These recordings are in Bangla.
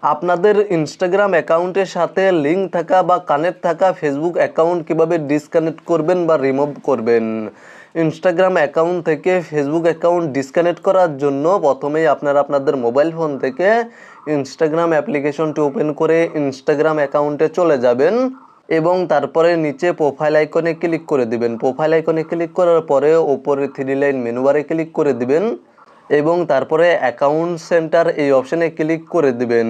আপনাদের ইনস্টাগ্রাম অ্যাকাউন্টের সাথে লিঙ্ক থাকা বা কানেক্ট থাকা ফেসবুক অ্যাকাউন্ট কিভাবে ডিসকানেক্ট করবেন বা রিমুভ করবেন। ইনস্টাগ্রাম অ্যাকাউন্ট থেকে ফেসবুক অ্যাকাউন্ট ডিসকানেক্ট করার জন্য প্রথমেই আপনারা আপনাদের মোবাইল ফোন থেকে ইনস্টাগ্রাম অ্যাপ্লিকেশনটি ওপেন করে ইনস্টাগ্রাম অ্যাকাউন্টে চলে যাবেন এবং তারপরে নিচে প্রোফাইল আইকনে ক্লিক করে দিবেন। প্রোফাইল আইকনে ক্লিক করার পরে ওপরে 3 লাইন মেনু বারে ক্লিক করে দিবেন এবং তারপরে অ্যাকাউন্ট সেন্টার এই অপশানে ক্লিক করে দিবেন।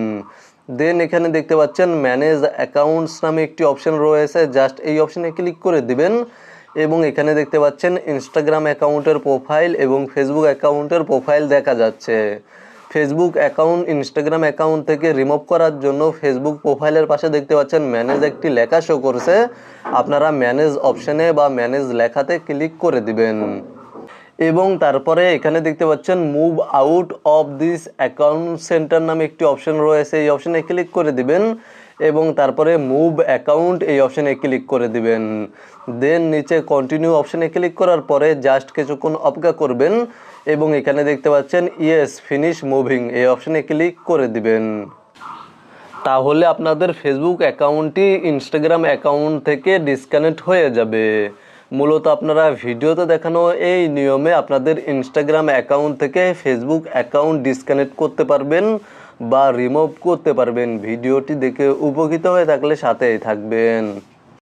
দেন এখানে দেখতে পাচ্ছেন ম্যানেজ অ্যাকাউন্টস নামে একটি অপশান রয়েছে, জাস্ট এই অপশানে ক্লিক করে দিবেন এবং এখানে দেখতে পাচ্ছেন ইনস্টাগ্রাম অ্যাকাউন্টের প্রোফাইল এবং ফেসবুক অ্যাকাউন্টের প্রোফাইল দেখা যাচ্ছে। ফেসবুক অ্যাকাউন্ট ইনস্টাগ্রাম অ্যাকাউন্ট থেকে রিমুভ করার জন্য ফেসবুক প্রোফাইলের পাশে দেখতে পাচ্ছেন ম্যানেজ একটি লেখা শো করছে, আপনারা ম্যানেজ অপশানে বা ম্যানেজ লেখাতে ক্লিক করে দিবেন এবং তারপরে এখানে দেখতে পাচ্ছেন move out of this account centre নামে একটি অপশন রয়েছে, এই অপশানে ক্লিক করে দিবেন এবং তারপরে মুভ অ্যাকাউন্ট এই অপশানে ক্লিক করে দিবেন। দেন নিচে কন্টিনিউ অপশানে ক্লিক করার পরে জাস্ট কিছুক্ষণ অপেক্ষা করবেন এবং এখানে দেখতে পাচ্ছেন ইয়েস ফিনিশ মুভিং এই অপশানে ক্লিক করে দিবেন। তাহলে আপনাদের ফেসবুক অ্যাকাউন্টটি ইনস্টাগ্রাম অ্যাকাউন্ট থেকে ডিসকানেক্ট হয়ে যাবে। মূলত আপনারা ভিডিওতে দেখানো এই নিয়মে আপনাদের ইনস্টাগ্রাম অ্যাকাউন্ট থেকে ফেসবুক অ্যাকাউন্ট ডিসকানেক্ট করতে পারবেন বা রিমুভ করতে পারবেন। ভিডিওটি দেখে উপকৃত হয়ে থাকলে সাথেই থাকবেন।